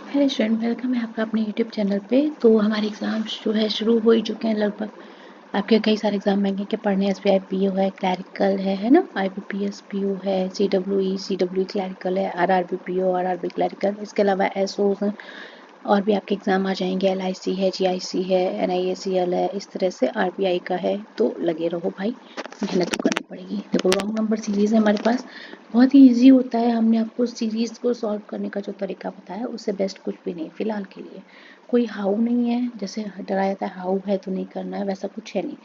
Hello student, welcome है आपका अपने यूट्यूब चैनल पे। तो हमारे एग्ज़ाम जो है शुरू हो ही चुके हैं लगभग। आपके कई सारे एग्ज़ाम बैंक के पढ़ने हैं। एसबीआई पीओ है, क्लैरिकल है ना, आईबीपीएस पीओ है, सीडब्ल्यूई क्लैरिकल है, आरआरबी पीओ, आरआरबी क्लैरिकल, इसके अलावा एसओस हैं और भी आपके एग्ज़ाम आ जाएंगे। एलआईसी है, जीआईसी है, एनआईएसीएल है, इस तरह से आरबीआई का है। तो लगे रहो भाई, मेहनत तो करनी पड़ेगी। देखो, रॉन्ग नंबर सीरीज़ है हमारे पास, बहुत ही ईजी होता है। हमने आपको सीरीज़ को सॉल्व करने का जो तरीका बताया उससे बेस्ट कुछ भी नहीं फिलहाल के लिए। कोई हाउ नहीं है, जैसे डराया था हाउ है तो नहीं करना है, वैसा कुछ है नहीं।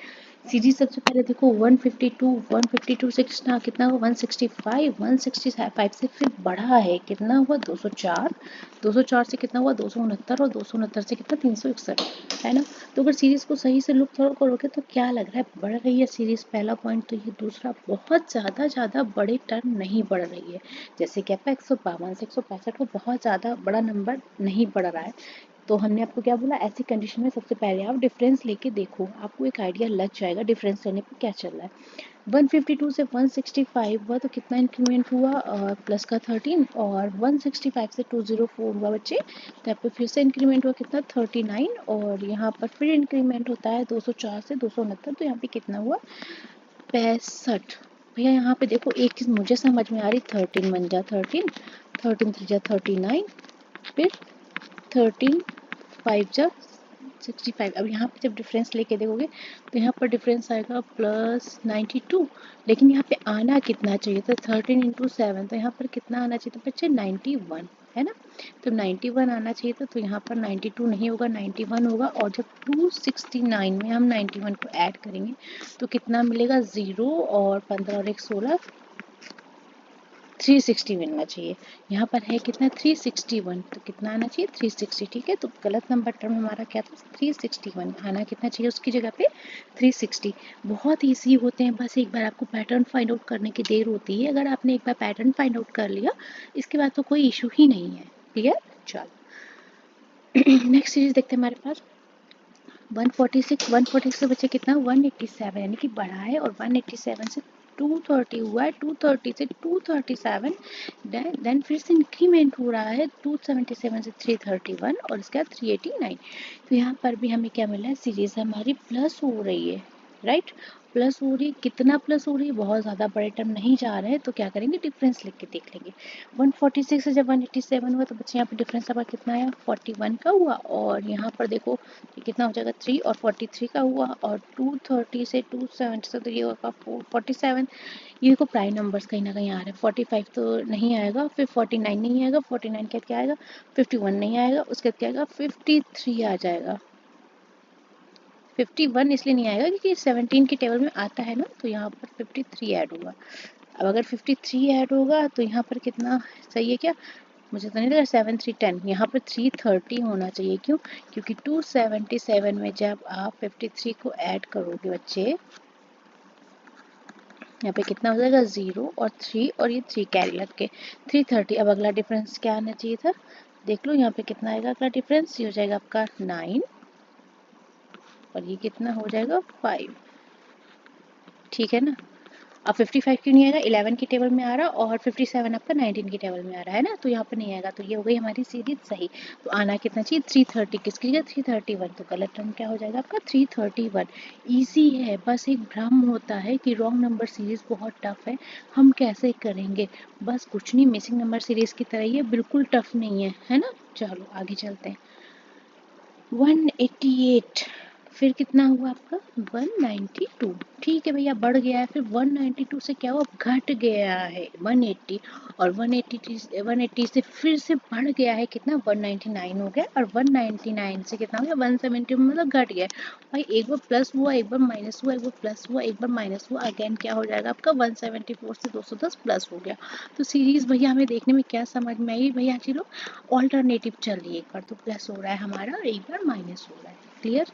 सीरीज सबसे पहले देखो 152 से कितना हुआ 165 से फिर बढ़ा है, कितना हुआ 204 से कितना हुआ 269 और 269 से कितना 361 है ना। तो अगर सीरीज को सही से लुक थोड़ा करोगे तो क्या लग रहा है, बढ़ रही है सीरीज, पहला पॉइंट तो ये। दूसरा, बहुत ज़्यादा बड़े टर्म नहीं बढ़ रही है, जैसे कि आपका 152 से 165 को बहुत ज़्यादा बड़ा नंबर नहीं बढ़ रहा है। तो हमने आपको क्या बोला, ऐसी कंडीशन में सबसे पहले आप डिफरेंस लेके देखो, आपको एक आइडिया लग जाएगा डिफरेंस लेने पे क्या चल रहा है। 152 से 165 हुआ तो कितना इंक्रीमेंट हुआ, प्लस का 13, और 165 से 204 हुआ बच्चे, तो यहाँ पे फिर से इंक्रीमेंट हुआ कितना 39, और यहाँ पर फिर इंक्रीमेंट होता है 204 से 269, तो यहाँ पे कितना हुआ 65। भैया यहाँ पे देखो एक चीज़ मुझे समझ में आ रही, 13 बन जा 13, 13 3 जा 39, फिर 13 5 जा 65। अब यहाँ पे जब डिफरेंस लेके देखोगे तो यहाँ पर डिफरेंस आएगा +92, लेकिन यहाँ पे आना कितना चाहिए था 13 इंटू 7, तो यहाँ पर कितना आना चाहिए था बच्चे 91, है ना। तो 91 आना चाहिए था, तो यहाँ पर 92 नहीं होगा, 91 होगा। और जब 269 में हम 91 को ऐड करेंगे तो कितना मिलेगा 0, और 15 और 1 16, 360 मिलना चाहिए। यहाँ पर है कितना 361, तो कितना आना चाहिए 360, ठीक है। तो गलत नंबर टर्म हमारा क्या था 361, आना कितना चाहिए उसकी जगह पे 360। बहुत ईजी होते हैं, बस एक बार आपको पैटर्न फाइंड आउट करने की देर होती है। अगर आपने एक बार पैटर्न फाइंड आउट कर लिया, इसके बाद तो कोई इशू ही नहीं है। क्लियर, चलो नेक्स्ट सीरीज देखते हैं हमारे पास 146 से बच्चे कितना 187, यानी कि बढ़ा है, और 187 से 230 हुआ है, 230 से 237, देन फिर से इंक्रीमेंट हो रहा है 277 से 331, और इसके बाद 389। तो यहाँ पर भी हमें क्या मिला है, सीरीज हमारी प्लस हो रही है, राइट। प्लस हो रही है, कितना प्लस हो रही है, बहुत ज़्यादा बड़े टर्म नहीं जा रहे हैं, तो क्या करेंगे डिफरेंस लिख के देख लेंगे। 146 से जब 187 हुआ तो बच्चे यहाँ पे डिफरेंस आपका कितना आया 41 का हुआ, और यहाँ पर देखो ये कितना हो जाएगा 3, और 43 का हुआ, और 230 से 270 से तो ये होगा 47। ये देखो प्राइम नंबर्स कहीं ना कहीं आ रहे हैं, 45 तो नहीं आएगा, फिर 49 नहीं आएगा, 49 के बाद क्या आएगा 51 नहीं आएगा, उसके बाद क्या आएगा 53 आ जाएगा। 51 इसलिए नहीं आएगा क्योंकि 17 की टेबल में आता है ना, तो यहाँ पर 53 ऐड होगा। अब अगर 53 ऐड होगा तो यहाँ पर कितना सही है क्या, मुझे तो नहीं लगा 7 3 10, यहाँ पर 330 होना चाहिए। क्यों, क्योंकि 277 में जब आप 53 को ऐड करोगे बच्चे, यहाँ पे कितना हो जाएगा 0 और 3, और ये 3 कैरी लग के 330। अब अगला डिफरेंस क्या आना चाहिए था, देख लो यहाँ पे कितना आएगा अगला डिफरेंस, ये हो जाएगा आपका 9, और ये कितना हो जाएगा 5, ठीक है ना। अब 55 क्यों नहीं आएगा, 11 की टेबल में आ रहा, और 57 आपका 19 की टेबल में आ रहा है ना, तो यहाँ पर नहीं आएगा। तो ये हो गई हमारी सीरीज सही। तो आना कितना चाहिए 330, किसकी जगह 331, तो गलत टर्म क्या हो जाएगा आपका 331। ईजी है, बस एक भ्रम होता है कि रॉन्ग नंबर सीरीज बहुत टफ है, हम कैसे करेंगे। बस कुछ नहीं, मिसिंग नंबर सीरीज की तरह ही है, बिल्कुल टफ नहीं है ना। चलो आगे चलते हैं। 188, फिर कितना हुआ आपका 192, ठीक है भैया बढ़ गया है। फिर 192 से क्या हुआ, घट गया है 180, और 180 से फिर से बढ़ गया है कितना 199 हो गया, और 199 से कितना हो गया 170, मतलब घट गया है। भाई एक बार प्लस हुआ, एक बार माइनस हुआ, एक बार प्लस हुआ, एक बार माइनस हुआ, अगेन क्या हो जाएगा आपका 174 से 210 प्लस हो गया। तो सीरीज भैया हमें देखने में क्या समझ में आई भैया, चलो ऑल्टरनेटिव चल रही है, एक बार तो प्लस हो रहा है हमारा, एक बार माइनस हो रहा है। क्लियर।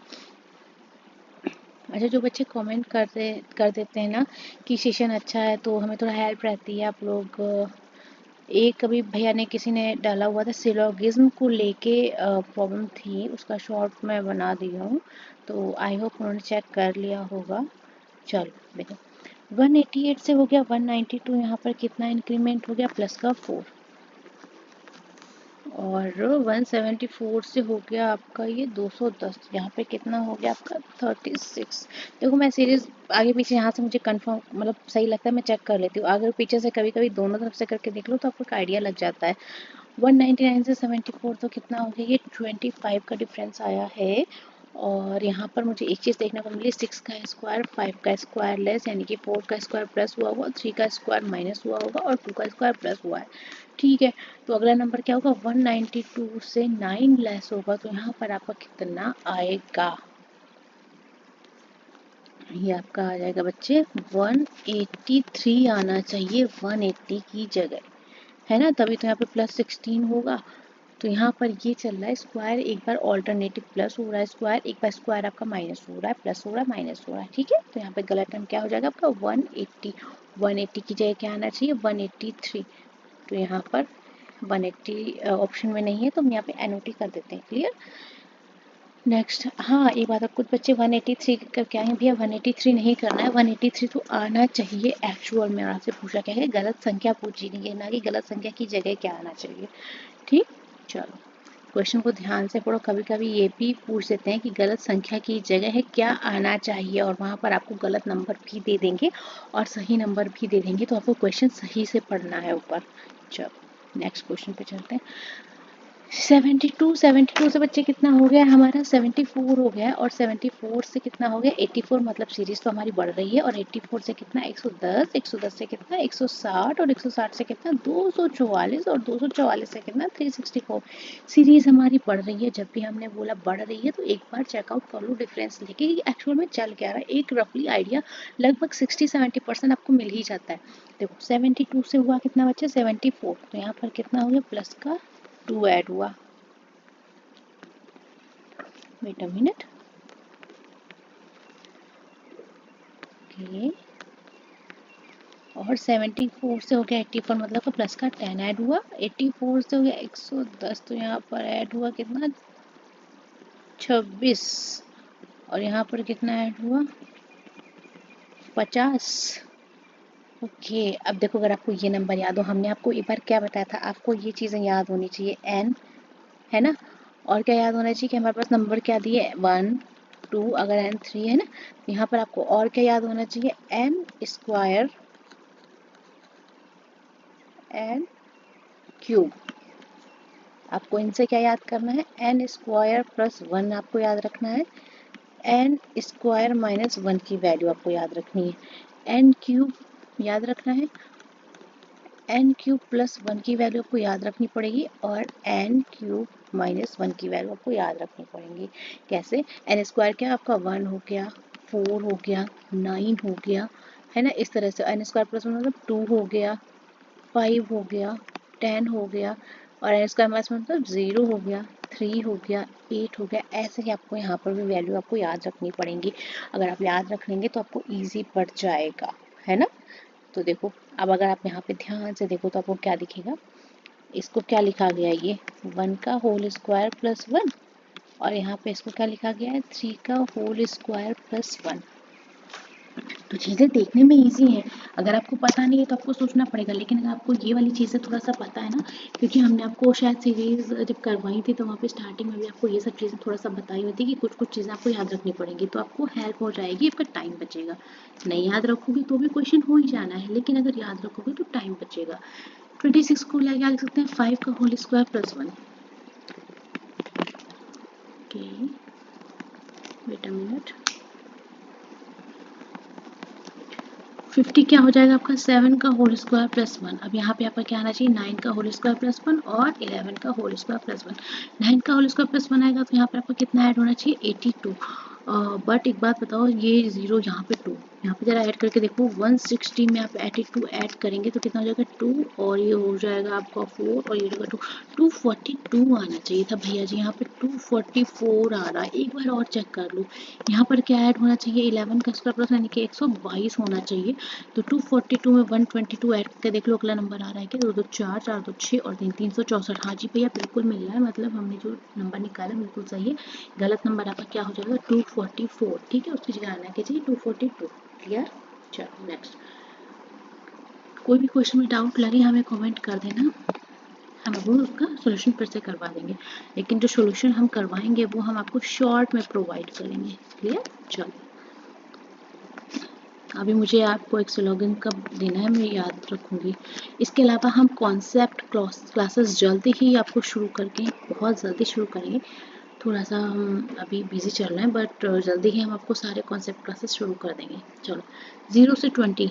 अच्छा, जो बच्चे कमेंट कर देते हैं ना कि सेशन अच्छा है, तो हमें थोड़ा हेल्प रहती है। आप लोग एक अभी भैया ने किसी ने डाला हुआ था सिलोगिज्म को लेके प्रॉब्लम थी, उसका शॉर्ट मैं बना दी हूँ, तो आई होप उन्होंने चेक कर लिया होगा। चलो देखो 188 से हो गया 192, यहाँ पर कितना इंक्रीमेंट हो गया प्लस का 4, और 174 से हो गया आपका ये 210, यहाँ पे कितना हो गया आपका 36। देखो मैं सीरीज आगे पीछे यहाँ से मुझे कंफर्म मतलब सही लगता है मैं चेक कर लेती हूँ, आगे पीछे से कभी कभी दोनों तरफ से करके देख लो तो आपको एक आइडिया लग जाता है। 199 से 74 तो कितना हो गया, ये 25 का डिफरेंस आया है। और यहाँ पर मुझे एक चीज़ देखने को मिली, 6 का स्क्वायर 5 का स्क्वायर लेस, यानी कि 4 का स्क्वायर प्लस हुआ होगा, 3 का स्क्वायर माइनस हुआ होगा और 2 का स्क्वायर प्लस हुआ है। ठीक है, तो अगला नंबर क्या होगा, 192 से 9 लेस होगा तो यहाँ पर आपका कितना आएगा, ये आपका आ जाएगा बच्चे 183 आना चाहिए 180 की जगह, है ना, तभी तो यहाँ पे +16 होगा। तो यहाँ पर ये चल रहा है स्क्वायर, एक बार ऑल्टरनेटिव प्लस हो रहा है स्क्वायर, एक बार स्क्वायर आपका माइनस हो रहा है, प्लस हो रहा है, माइनस हो रहा है। ठीक है, तो यहाँ पे गलत टर्म क्या हो जाएगा आपका 180, 180 की जगह क्या आना चाहिए 183। तो यहाँ पर 180 ऑप्शन में नहीं है तो हम यहाँ पे NOT कर देते हैं। क्लियर। नेक्स्ट, हाँ एक बात, अब कुछ बच्चे 183 करके आए हैं, भैया 183 नहीं करना है, 183 तो आना चाहिए एक्चुअल में। आपसे पूछा क्या है, गलत संख्या पूछी नहीं है, ना कि गलत संख्या की जगह क्या आना चाहिए। ठीक, चलो क्वेश्चन को ध्यान से पढ़ो, कभी कभी ये भी पूछ देते हैं कि गलत संख्या की जगह है क्या आना चाहिए, और वहाँ पर आपको गलत नंबर भी दे देंगे और सही नंबर भी दे देंगे, तो आपको क्वेश्चन सही से पढ़ना है ऊपर। चलो नेक्स्ट क्वेश्चन पे चलते हैं। 72 से बच्चे कितना हो गया हमारा 74 हो गया, और 74 से कितना हो गया 84, मतलब सीरीज तो हमारी बढ़ रही है। और 84 से कितना 110, 110 से कितना 160, और 160 से कितना 244, और 244 से कितना 364। सीरीज हमारी बढ़ रही है, जब भी हमने बोला बढ़ रही है तो एक बार चेकआउट कर लो डिफरेंस लेके कि एक्चुअल में चल क्या रहा है। एक रफली आइडिया लगभग 60-70% आपको मिल ही जाता है। देखो 72 से हुआ कितना बच्चे 74, तो यहाँ पर कितना हो गया प्लस का 2 ऐड हुआ, वेट अ मिनट, ओके, और 74 से हो गया 84, मतलब का प्लस का 10 ऐड हुआ, 84 से हो गया 110, तो यहाँ पर ऐड हुआ कितना 26, और यहाँ पर कितना ऐड हुआ 50। ओके, अब देखो अगर आपको ये नंबर याद हो, हमने आपको एक बार क्या बताया था, आपको ये चीज़ें याद होनी चाहिए, n है ना, और क्या याद होना चाहिए कि हमारे पास नंबर क्या दिए 1 2, अगर n 3 है ना, यहाँ पर आपको और क्या याद होना चाहिए n स्क्वायर n क्यूब। आपको इनसे क्या याद करना है, n स्क्वायर प्लस 1 आपको याद रखना है, n स्क्वायर माइनस 1 की वैल्यू आपको याद रखनी है, n क्यूब याद रखना है, n क्यूब प्लस 1 की वैल्यू आपको याद रखनी पड़ेगी, और n क्यूब माइनस 1 की वैल्यू आपको याद रखनी पड़ेगी। कैसे, n स्क्वायर क्या आपका 1 हो गया, 4 हो गया, 9 हो गया, है ना, इस तरह से n स्क्वायर प्लस 1 मतलब 2 हो गया, 5 हो गया, 10 हो गया, और n स्क्वायर माइनस मतलब 0 हो गया, 3 हो गया, 8 हो गया। ऐसे ही आपको यहाँ पर भी वैल्यू आपको याद रखनी पड़ेंगी। अगर आप याद रख लेंगे तो आपको ईजी पड़ जाएगा, है ना। तो देखो अब अगर आप यहाँ पे ध्यान से देखो तो आपको क्या दिखेगा, इसको क्या लिखा गया है, ये 1 का होल स्क्वायर प्लस 1, और यहाँ पे इसको क्या लिखा गया है 3 का होल स्क्वायर प्लस 1। तो चीज़ें देखने में इजी है, अगर आपको पता नहीं है तो आपको सोचना पड़ेगा, लेकिन अगर आपको ये वाली चीज़ें थोड़ा सा पता है ना, क्योंकि हमने आपको शायद सीरीज जब करवाई थी तो वहाँ पे स्टार्टिंग में भी आपको ये सब चीज़ें थोड़ा सा बताई हुई थी कि कुछ कुछ चीज़ें आपको याद रखनी पड़ेंगी, तो आपको हेल्प हो जाएगी, आपका टाइम बचेगा। नहीं याद रखोगे तो भी क्वेश्चन हो ही जाना है, लेकिन अगर याद रखोगे तो टाइम बचेगा। 26 को क्या लिख सकते हैं 5 का whole square plus 1, okay, wait a minute, 50 क्या हो जाएगा आपका 7 का होल स्क्वायर प्लस 1। अब यहाँ पे आपका क्या आना चाहिए 9 का होल स्क्वायर प्लस 1 और 11 का होल स्क्वायर प्लस 1। 9 का होल स्क्वायर प्लस 1 आएगा तो यहाँ पे आपका कितना ऐड होना चाहिए 82। बट एक बात बताओ, ये जीरो यहाँ पे 2, यहाँ पे जरा ऐड करके देखो 160 में आप 82 ऐड करेंगे तो कितना हो जाएगा 2, और ये हो जाएगा आपका 4, और ये हो जाएगा 2, 242 आना चाहिए था भैया जी, यहाँ पे 244 आ रहा है। एक बार और चेक कर लो, यहाँ पर क्या ऐड होना चाहिए 11 का स्क्वायर प्लस यानी कि 122 होना चाहिए। तो 242 में 122 ऐड करके देख लो अगला नंबर आ रहा है क्या, 2 2 4, 4 2 6 और 3 364। हाँ जी भैया बिल्कुल मिल रहा है, मतलब हमने जो नंबर निकाला बिल्कुल सही है। गलत नंबर आपका क्या हो जाएगा 244, ठीक है, उसकी जगह आना चाहिए 242। क्लियर। चलो नेक्स्ट, कोई भी क्वेश्चन में डाउट लगे हमें कमेंट कर देना। हम वो उसका सोल्यूशन फिर से करवा देंगे, लेकिन जो सोल्यूशन हम करवाएंगे वो हम आपको शॉर्ट में प्रोवाइड करेंगे। क्लियर? चलो, अभी मुझे आपको एक स्लोगन कब देना है मैं याद रखूँगी। इसके अलावा हम कॉन्सेप्ट क्लासेस जल्दी ही आपको शुरू करके, बहुत जल्दी शुरू करेंगे। थोड़ा सा हम अभी बिजी चल रहे हैं, बट जल्दी ही हम आपको सारे कॉन्सेप्ट क्लासेस शुरू कर देंगे। चलो, 0 से 20,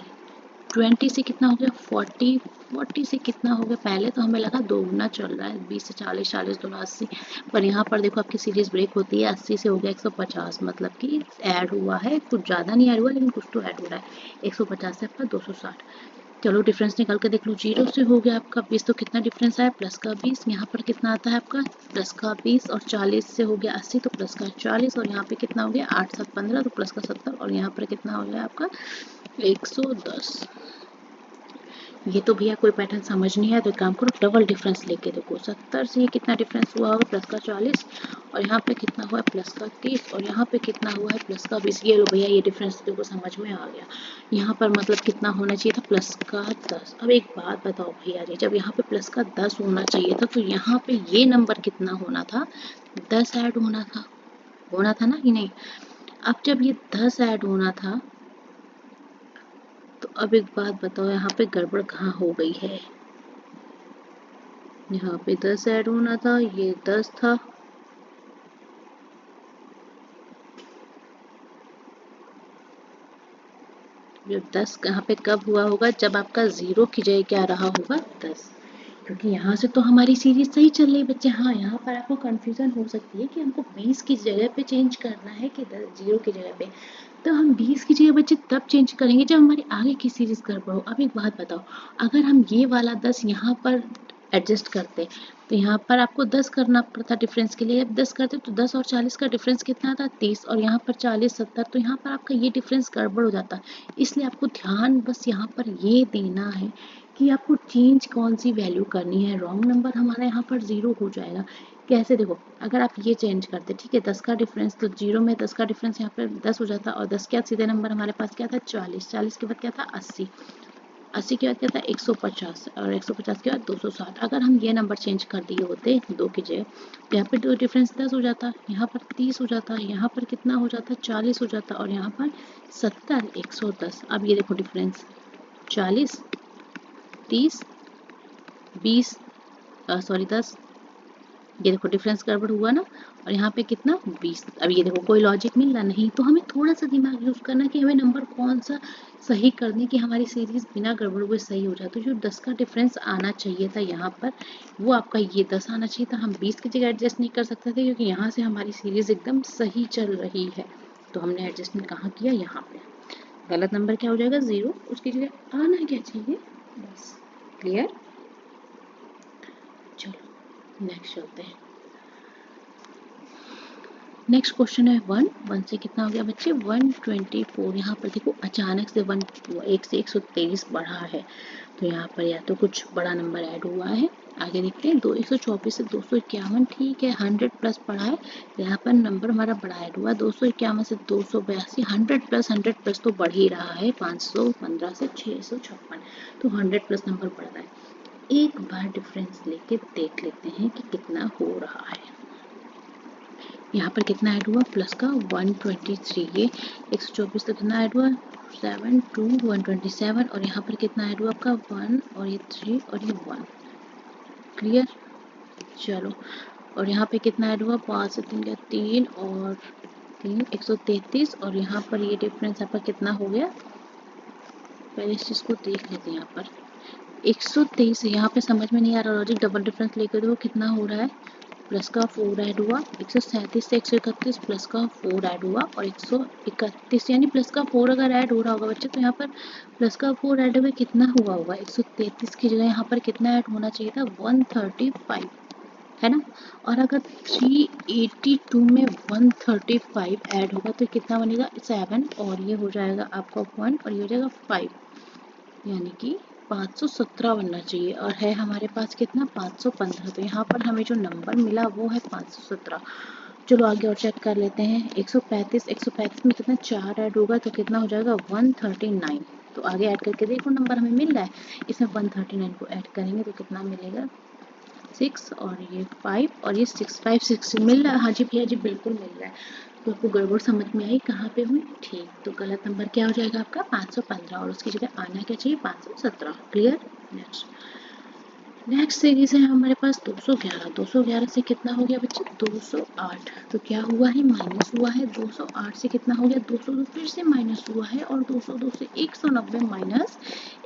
20 से कितना हो गया 40, 40 से कितना हो गया, पहले तो हमें लगा दोगुना चल रहा है, 20 से 40, 40 दूना 80, पर यहाँ पर देखो आपकी सीरीज ब्रेक होती है, 80 से हो गया 150, मतलब कि ऐड हुआ है, कुछ ज़्यादा नहीं ऐड हुआ लेकिन कुछ तो ऐड हो रहा है। 150 से आपका 260। चलो डिफरेंस निकाल के देख लो, 0 से हो गया आपका 20, तो कितना डिफरेंस आया, प्लस का 20, यहाँ पर कितना आता है आपका प्लस का 20, और 40 से हो गया 80 तो प्लस का 40, और यहाँ पे कितना हो गया 8 7 15 तो प्लस का 70, और यहाँ पर कितना हो गया आपका 110। ये तो भैया कोई पैटर्न समझ नहीं आया, तो एक काम करो डबल डिफरेंस लेके देखो, 70 से ये कितना डिफरेंस हुआ होगा प्लस का 40, और यहाँ पे कितना हुआ है प्लस का 30, और यहाँ पे कितना हुआ है प्लस का 20। ये लो भैया ये डिफरेंस देखो समझ में आ गया। यहाँ पर मतलब कितना होना चाहिए था प्लस का 10। अब एक बात बताओ भैया जी, जब यहाँ पे प्लस का 10 होना चाहिए था तो यहाँ पे ये नंबर कितना होना था, 10 ऐड होना था ना कि नहीं। अब जब ये 10 ऐड होना था तो अब एक बात बताओ यहाँ पे गड़बड़ कहाँ हो गई है। यहाँ पे 10 ऐड होना था, ये 10 था, जब 10 यहाँ पे कब हुआ होगा, जब आपका 0 की जगह क्या रहा होगा 10, क्योंकि यहाँ से तो हमारी सीरीज सही चल रही बच्चे। हाँ, यहाँ पर आपको कंफ्यूजन हो सकती है कि हमको 20 की जगह पे चेंज करना है कि 0 की जगह पे, तो हम 20 की जगह बच्चे तब चेंज करेंगे जब हमारी आगे की सीरीज गड़बड़ हो। अब एक बात बताओ, अगर हम ये वाला 10 यहाँ पर एडजस्ट करते तो यहाँ पर आपको 10 करना पड़ता डिफरेंस के लिए, अब 10 करते तो 10 और 40 का डिफरेंस कितना था 30, और यहाँ पर 40 70, तो यहाँ पर आपका ये डिफरेंस गड़बड़ हो जाता। इसलिए आपको ध्यान बस यहाँ पर ये देना है कि आपको चेंज कौन सी वैल्यू करनी है। रॉन्ग नंबर हमारा यहाँ पर 0 हो जाएगा। कैसे देखो, अगर आप ये चेंज करते, ठीक है, 10 का डिफरेंस, तो 0 में 10 का डिफरेंस यहाँ पर 10 हो जाता, और 10 क्या सीधे नंबर हमारे पास क्या था 40, 40 के बाद क्या था 80, 80 के बाद क्या था 150, और 150 के बाद 260। अगर हम ये नंबर चेंज कर दिए होते 2 की जगह, तो यहाँ पर जो डिफरेंस 10 हो जाता, यहाँ पर 30 हो जाता, यहाँ पर कितना हो जाता 40 हो जाता, और यहाँ पर 70 110। अब ये देखो डिफरेंस 40 30 20, सॉरी 10, ये देखो डिफरेंस गड़बड़ हुआ ना, और यहाँ पे कितना 20। अब ये देखो कोई लॉजिक मिल रहा नहीं, तो हमें थोड़ा सा दिमाग यूज करना कि हमें नंबर कौन सा सही करने की हमारी सीरीज बिना गड़बड़ हुए सही हो जाए। तो जो 10 का डिफरेंस आना चाहिए था यहाँ पर, वो आपका ये 10 आना चाहिए था। हम 20 की जगह एडजस्ट नहीं कर सकते थे क्योंकि यहाँ से हमारी सीरीज एकदम सही चल रही है, तो हमने एडजस्टमेंट कहाँ किया, यहाँ पे। गलत नंबर क्या हो जाएगा 0, उसकी जगह आना क्या चाहिए बस। क्लियर? चलो नेक्स्ट चलते हैं। नेक्स्ट क्वेश्चन है 1 से कितना हो गया बच्चे 124। यहाँ पर देखो अचानक से 1 से 123 बढ़ा है, तो यहाँ पर या तो कुछ बड़ा नंबर ऐड हुआ है। आगे देखते हैं 124 से 251, ठीक है 100 प्लस पड़ा है, तो यहाँ पर नंबर हमारा बड़ा ऐड हुआ। 251 से 282, 100 प्लस तो बढ़ ही रहा है, 515 से 656, तो 100 प्लस नंबर बढ़ रहा है। एक बार डिफरेंस लेके देख लेते हैं कि कितना हो रहा है। यहाँ पर कितना ऐड हुआ प्लस का 123, ये 124 तो कितना ऐड हुआ 7 2 127, और यहाँ पर कितना ऐड हुआ आपका 1 और ये 3 और ये 1। क्लियर? चलो, और यहाँ पे कितना ऐड हुआ 5 से 3 का 3 और 3 133, और यहाँ पर ये डिफरेंस आपका कितना हो गया, पहले इस चीज़ को देख लेते हैं। यहाँ पर 123, यहाँ पे समझ में नहीं आ रहा लॉजिक, डबल डिफरेंस लेकर देखो कितना हो रहा है, प्लस का 4 ऐड हुआ, 137 से 131 प्लस का 4 ऐड हुआ, और 131 यानी प्लस का 4 अगर ऐड हो रहा होगा बच्चे, तो यहाँ पर प्लस का 4 ऐड हुआ कितना हुआ होगा 133 की जगह यहाँ पर कितना ऐड होना चाहिए था 135, है ना। और अगर 382 में 135 ऐड होगा तो कितना बनेगा 7, और ये हो जाएगा आपका 1 और ये हो जाएगा 5, यानी कि 517 बनना चाहिए, और है हमारे पास कितना 515, तो यहाँ पर हमें जो नंबर मिला वो है 517। चलो आगे और चेक कर लेते हैं। 135 में कितना 4 ऐड होगा तो कितना हो जाएगा 139, तो आगे ऐड करके देखो नंबर हमें मिल रहा है, इसमें 139 को ऐड करेंगे तो कितना मिलेगा 6 और ये 5 और ये 6, 5 6 मिल रहा है। हाँ जी भैया जी बिल्कुल मिल रहा है। तो आपको गड़बड़ समझ में आई कहाँ पे हुई? ठीक, तो गलत नंबर क्या हो जाएगा आपका? 515 और उसकी जगह आना क्या चाहिए? 517। क्लियर? नेक्स्ट सीरीज है हमारे पास 211। 211 से कितना हो गया बच्चे? 208। तो क्या हुआ है? माइनस हुआ है। 208 से कितना हो गया? 202 फिर से माइनस हुआ है और 202 से 190 माइनस,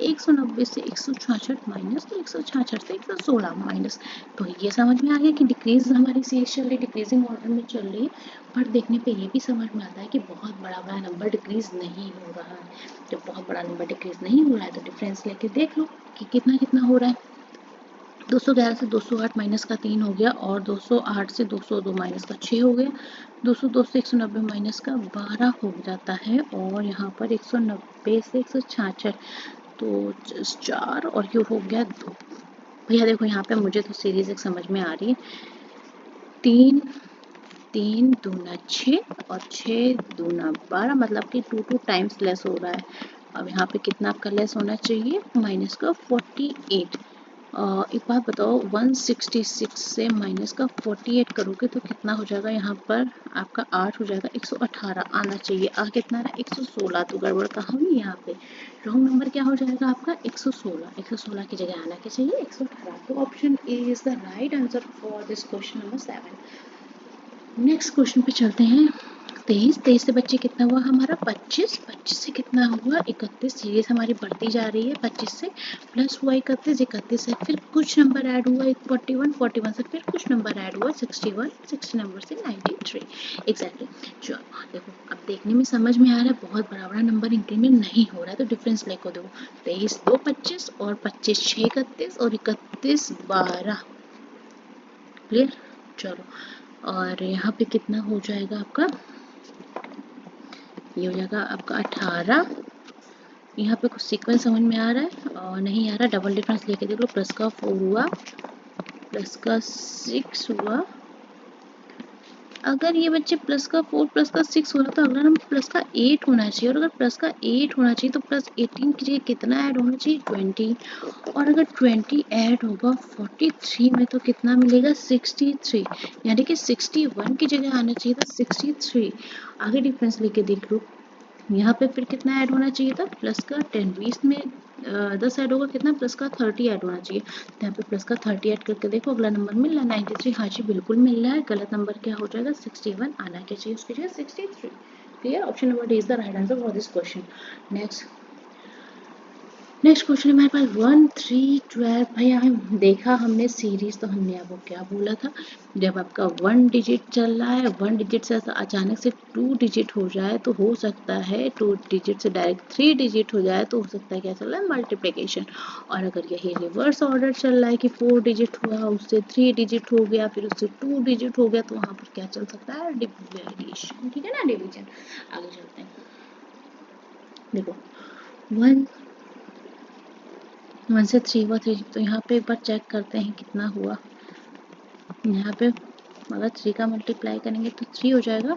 190 से 166 माइनस, तो 166 से 116 माइनस। तो ये समझ में आ गया कि डिक्रीज हमारी सीरीज चल रही, डिक्रीजिंग ऑर्डर में चल रही है। पर देखने पे ये भी समझ में आता है कि बहुत बड़ा बड़ा नंबर डिक्रीज नहीं हो रहा है। जब बहुत बड़ा नंबर डिक्रीज नहीं हो रहा है तो डिफरेंस लेके देख लो कि कितना कितना हो रहा है। 211 से 208 माइनस का 3 हो गया और 208 से 202 माइनस का 6 हो गया। 202 से 190 माइनस का 12 हो जाता है और यहाँ पर 190 से 166 तो 4 और ये हो गया 2। भैया देखो यहाँ पे मुझे तो सीरीज एक समझ में आ रही है। 3 3 दूना 6 और 6 दूना 12 मतलब कि 2 टाइम्स लेस हो रहा है। अब यहाँ पे कितना आपका लेस होना चाहिए? माइनस का 48। एक बात बताओ, 166 से माइनस का 48 करोगे तो कितना हो जाएगा? यहाँ पर आपका 8 हो जाएगा। 118 आना चाहिए। कितना रहा? 116। तो गड़बड़ कहाँ हुई? यहाँ पे रॉन्ग नंबर क्या हो जाएगा आपका? 116। 116 की जगह आना क्या चाहिए? 118। तो option A is the right answer for this question number 7। Next question पे चलते हैं। 23। 23 से बच्चे कितना हुआ हमारा? 25। 25 से कितना हुआ? 31। सीरीज हमारी बढ़ती जा रही है। 25 से प्लस हुआ 31, 31 से फिर कुछ नंबर ऐड हुआ 41, 41 से फिर कुछ नंबर ऐड हुआ 61, 60 नंबर से 93। एग्जैक्टली। चलो देखो अब देखने में समझ में आ रहा है बहुत बड़ा बड़ा नंबर इंक्रीमेंट नहीं हो रहा है, तो डिफरेंस लेको दो। 23 2 25 और 25 6 31 और 31 12। क्लियर? चलो और यहाँ पे कितना हो जाएगा आपका? ये हो जाएगा आपका 18। यहाँ पे कुछ सीक्वेंस समझ में आ रहा है और नहीं आ रहा? डबल डिफरेंस लेके देख लो। प्लस का 4 हुआ, प्लस का 6 हुआ। अगर ये बच्चे प्लस का 4 प्लस का 6 हो रहा तो अगला नंबर प्लस का 8 होना चाहिए और अगर प्लस का 8 होना चाहिए तो प्लस 18 की जगह कितना ऐड होना चाहिए? 20। और अगर 20 ऐड होगा 43 में तो कितना मिलेगा? 63। यानी कि 61 की जगह आना चाहिए था 63। आगे डिफरेंस लेके देख लो। यहाँ पे फिर कितना ऐड होना चाहिए था? प्लस का 10। 20 में 10 ऐड होगा कितना? प्लस का 30 ऐड होना चाहिए। तो यहाँ पे प्लस का 30 ऐड करके देखो अगला नंबर मिल रहा है 93। हाँ जी बिल्कुल मिल रहा है। गलत नंबर क्या हो जाएगा? 61 आना क्या चाहिए उसकी जगह? 63। Clear? Option number D is the right answer for this question. Next question है हमारे पास 1 3 12। भैया हम देखा हमने सीरीज तो हमने आपको क्या बोला था? जब आपका 1 डिजिट चल रहा है, 1 डिजिट से अचानक से 2 डिजिट हो जाए तो हो सकता है 2 डिजिट से डायरेक्ट 3 डिजिट हो जाए तो हो सकता है क्या चल रहा है? मल्टीप्लिकेशन। और अगर यही रिवर्स ऑर्डर चल रहा है कि 4 डिजिट हुआ उससे 3 डिजिट हो गया फिर उससे 2 डिजिट हो गया तो वहाँ पर क्या चल सकता है? डिविएशन। ठीक है ना? डिवीजन। आगे चलते हैं। देखो 1 से 3 हुआ 3, तो यहाँ पे एक बार चेक करते हैं कितना हुआ। यहाँ पे अगर 3 का मल्टीप्लाई करेंगे तो 3 हो जाएगा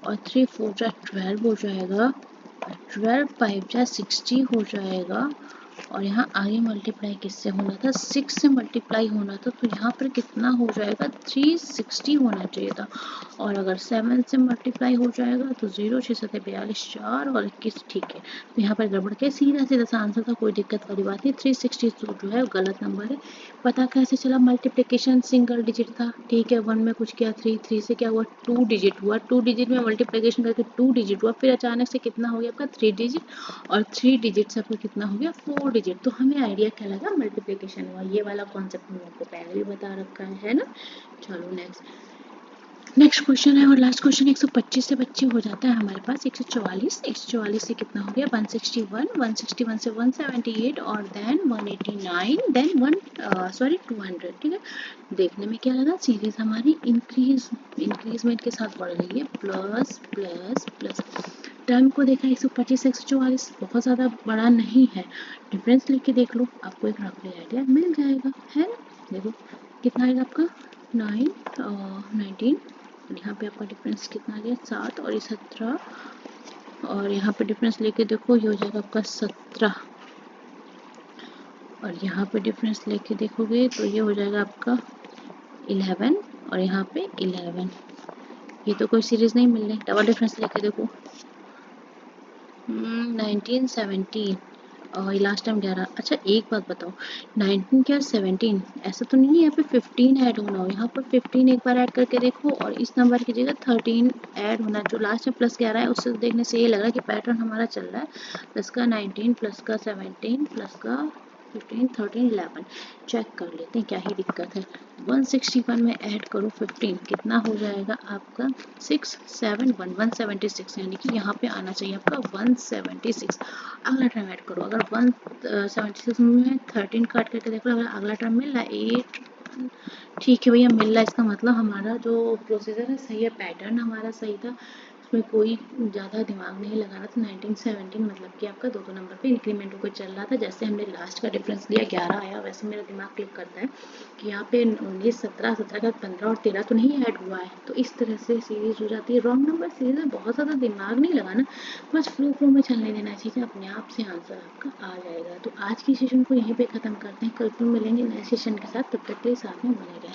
और 3 4 जा 12 हो जाएगा, 12 5 जा 60 हो जाएगा और यहाँ आगे मल्टीप्लाई किससे होना था? 6 से मल्टीप्लाई होना था। तो यहाँ पर कितना हो जाएगा? 360 होना चाहिए था। और अगर 7 से मल्टीप्लाई हो जाएगा तो 0 6 7 42 4 और 21। ठीक है, तो यहाँ पर गड़बड़ क्या? सीधा सीधा सा आंसर था, कोई दिक्कत वाली बात नहीं। 362 जो है गलत नंबर है। पता कैसे चला? मल्टीप्लिकेशन सिंगल डिजिट था। ठीक है, 1 में कुछ किया 3, 3 से क्या हुआ? 2 डिजिट हुआ। 2 डिजिट में मल्टीप्लिकेशन करके 2 डिजिट हुआ। फिर अचानक से कितना हो गया आपका? 3 डिजिट और 3 डिजिट से आपका कितना हो गया? 4 डिजिट। तो हमें आइडिया क्या लगा? मल्टीप्लिकेशन हुआ। ये वाला कॉन्सेप्ट मैंने आपको पहले भी बता रखा है ना? चलो नेक्स्ट क्वेश्चन है और लास्ट क्वेश्चन। 125 से बच्चे हो जाता है हमारे पास 144। 144 से कितना हो गया? 161, 161 से 178 और देन 189, देन 200। ठीक है, देखने में क्या लगा? सीरीज हमारी इंक्रीजमेंट के साथ बढ़ रही है। Plus plus plus. टर्म को देखा 125 से 144 बहुत ज़्यादा बड़ा नहीं है। डिफरेंस लेके देख लो, आपको एक रफली आइडिया मिल जाएगा, है ना? देखो कितना आएगा आपका? 9 19। यहाँ पे आपका डिफरेंस कितना आ गया? 7 और ये 17। और यहाँ पे डिफरेंस लेके देखो ये हो जाएगा आपका 17 और यहाँ पे डिफरेंस लेके देखोगे तो ये हो जाएगा आपका 11 और यहाँ पे 11। ये तो कोई सीरीज नहीं मिल रही, डबल डिफरेंस लेके देखो। 1917 और लास्ट टाइम 11। अच्छा एक बात बताओ, 19 क्या 17, ऐसा तो नहीं है यहाँ पे 15 ऐड होना हो। यहाँ पर 15 एक बार ऐड करके देखो और इस नंबर की जगह 13 ऐड होना, जो लास्ट में प्लस 11 है उससे देखने से ये लग रहा है कि पैटर्न हमारा चल रहा है प्लस का 19 प्लस का 17 प्लस का 15 13 11। चेक कर लेते हैं क्या ही दिक्कत है। 161 में ऐड करो 15, कितना हो जाएगा आपका 671 176, यानी कि यहाँ पे आना चाहिए आपका 176। अगला टर्म ऐड करो, अगर 176 में 13 काट करके देखो, अगर अगला टर्म मिल रहा है 8, ठीक है भैया मिल रहा है, इसका मतलब हमारा जो प्रोसीजर है सही है, पैटर्न हमारा सही था, उसमें कोई ज़्यादा दिमाग नहीं लगाना था। 1917 मतलब कि आपका दो नंबर पे इंक्रीमेंट होकर चल रहा था। जैसे हमने लास्ट का डिफरेंस लिया 11 आया, वैसे मेरा दिमाग क्लिक करता है कि यहाँ पे 19 17 17 का 15 और 13 तो नहीं ऐड हुआ है, तो इस तरह से सीरीज हो जाती है। रॉन्ग नंबर सीरीज में बहुत ज़्यादा दिमाग नहीं लगाना, बस फ्लो में चलने देना चाहिए, अपने आप से आंसर आपका आ जाएगा। तो आज की सेशन को यहीं पे ख़त्म करते हैं, कल फिर मिलेंगे नए सेशन के साथ, तब तक के लिए साथ में बने रहें।